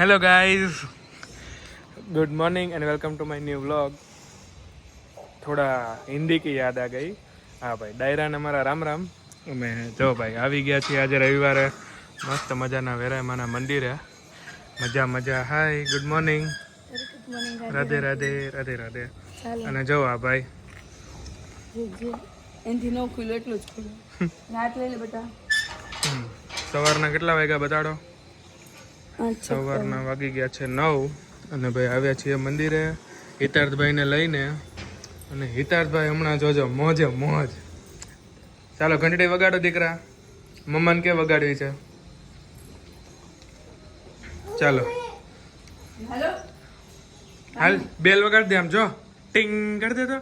Hello guys, good morning and welcome to my new vlog. थोड़ा हिंदी की याद आ गई। हाँ भाई, डायरा ने मारा राम राम। मैं जो भाई આવી ગયા છીએ આજે રવિવારે મસ્ત મજાના વેરાયમાના મંદિરે। મજા મજા। હાય, ગુડ મોર્નિંગ, રાધે રાધે રાધે રાધે। અને જો આ ભાઈ એનથી નો ખુલ્લો એટલું જ ખુલ્લો રાત લઈ લે બેટા। સવારના કેટલા વાગ્યા બતાડો? સવારના વાગી ગયા છે 9 અને ભાઈ આવ્યા છીએ મંદિરે હિતાર્થભાઈને લઈને। અને હિતાર્થભાઈ હમણાં જોજો મોજે મોજ। ચાલો ઘંટડી વગાડો દીકરા, મમ્માને કે વગાડવી છે? ચાલો હાલ બેલ વગાડ દે, આમ જો ટિંગ કરી દે તો।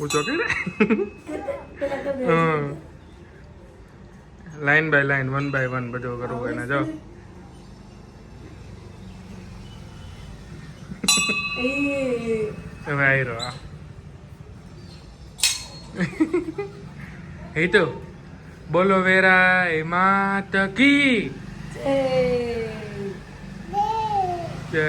ઊંચો કે લાઈન બાય લાઈન, 1 by 1 બધું કરવું એને જો। હવે આવી રહ્યો એ તો બોલો વેરા એ માત કી જય।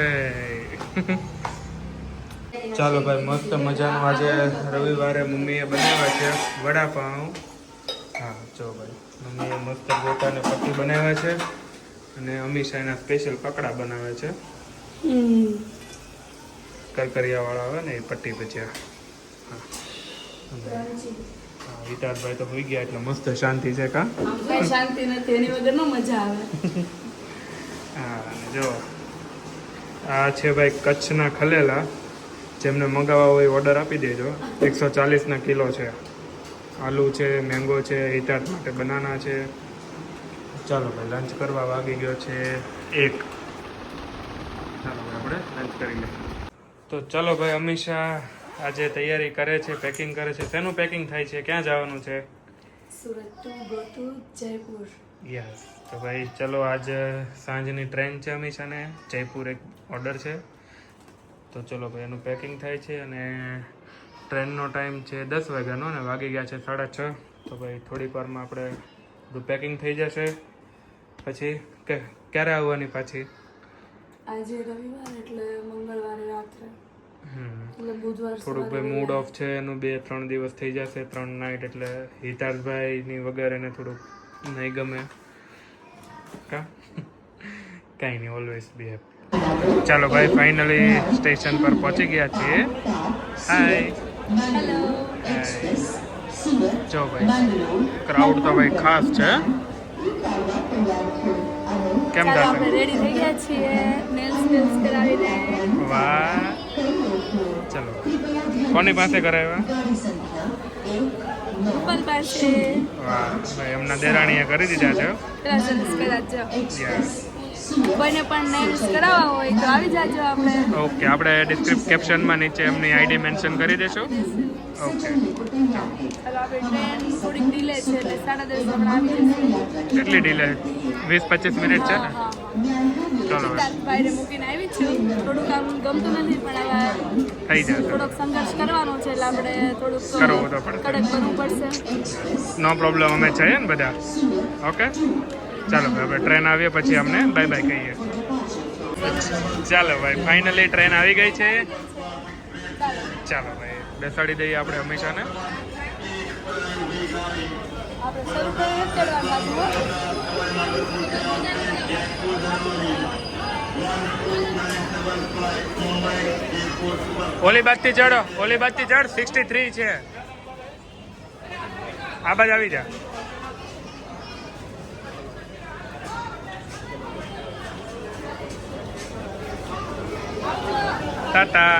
ચાલો ભાઈ, મસ્ત મજાનું આજે રવિવારે મમ્મીએ બનાવ્યા છે વડાપાઉં। હા જો ભાઈ, મમ્મીએ મસ્ત ગોટાને પટ્ટી બનાવ્યા છે અને અમીષા એના સ્પેશિયલ પકડા બનાવે છે, કરકરિયાવાળા આવે ને એ પટ્ટી ભજીયા। હા, હિતાર્થભાઈ તો હોઈ ગયા એટલે મસ્ત શાંતિ છે કા? કઈ શાંતિ નથી, એની વગર નો મજા આવે। હા, અને જો આ છે ભાઈ કચ્છના ખલેલા, જેમને મંગાવવા હોય ઓર્ડર આપી દેજો। 140 કિલો છે। આલુ છે, મેંગો છે, હિતાર્થ માટે બનાના છે। ચાલો ભાઈ, લંચ કરવા વાગી ગયો છે 1। ચાલો ભાઈ, આપણે લંચ કરી લઈએ। તો ચાલો ભાઈ, અમીષા આજે તૈયારી કરે છે, પેકિંગ કરે છે। શેનું પેકિંગ થાય છે? ક્યાં જવાનું છે? Surat to go to Jaipur. Yes, તો ભાઈ ચલો, આજ સાંજની ટ્રેન છે અમીષાને, જયપુર એક ઓર્ડર છે। તો ચલો ભાઈ, એનું પેકિંગ થાય છે અને ટ્રેનનો ટાઈમ છે 10 વાગ્યાનો ને વાગી ગયા છે 6:30। તો ભાઈ થોડીક વારમાં આપણે બધું પેકિંગ થઈ જશે। પછી ક્યારે આવવાની પાછી? આજે રવિવાર એટલે મંગળવારે રાત્રે, એટલે બુધવાર થોડુંક ભાઈ મૂડ ઓફ છે એનું, 2-3 દિવસ થઈ જશે, 3 નાઇટ, એટલે હિતાર્થભાઈની વગર એને થોડુંક નહીં ગમે કા? કાંઈ નહીં, ઓલવેઝ બી હેપી। ચાલો ભાઈ, ફાઇનલી સ્ટેશન પર પહોંચી ગયા છીએ। હાય, જો ભાઈ ક્રાઉડ તો ભાઈ ખાસ છે। કેમ ચાલો થશે? આપણે રેડી થઈ ગયા છીએ, નેલ્સ કરાવીને। વાહ, ચલો કોની પાસે કરાવ્યા? ઉપર પાસે વાહ ભાઈ, એમના દેરાણીએ કરી દીધા છે। સરસ કરાવજો। યસ, કોઈને પણ નેલ્સ કરાવવા હોય તો આવી જાજો। આપણે ઓકે, આપણે કેપ્શનમાં નીચે એમની આઈડી મેન્શન કરી દેશું। ઓકે, ચાલો, આપણે ટ્રેન થોડીક ડીલે છે એટલે 10:30 હમણાં આવી જશે। કેટલી ડીલે? 20-25 મિનિટ છે ને? ચલો ભાઈને મૂકીને આવી છું, થોડુંક આમ ગમતું નથી પણ હવે થઈ જશે, થોડોક સંઘર્ષ કરવાનો છે એટલે આપણે થોડુંક કરવું તો પડશે, કડક કરવું પડશે। નો પ્રોબ્લેમ, અમે છીએ ને બધા। ઓકે, ચાલો ભાઈ, હવે ટ્રેન આવીએ પછી અમને બાય બાય કહીએ। ચાલો ભાઈ, ફાઇનલી ટ્રેન આવી ગઈ છે। ચાલો ભાઈ, બેસાડી દઈએ આપણે હંમેશાને। આપણે શરૂ કરીએ ચડવાનું પાછું। ઓલી બાજથી ચડો, ઓલી બાજથી ચડ, 63 છે। આ બાજુ આવી જા। ટાટા।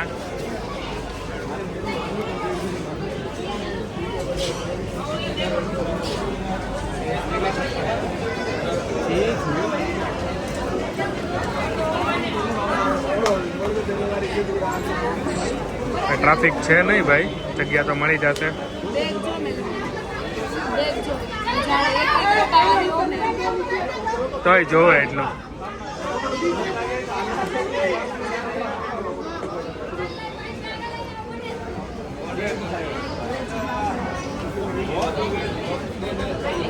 ટ્રાફિક છે નહીં ભાઈ, જગ્યા તો મળી જશે। બેગ જો મેં બેગ જો જાણે એક પાવાની હો ને તોય જોવે એટલું।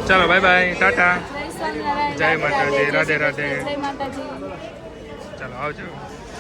ચાલો બાય બાય, ટાટા, જય સ્વામિનારાયણ, જય માતાજી, રાધે રાધે. જય માતાજી. ચાલો આવજો.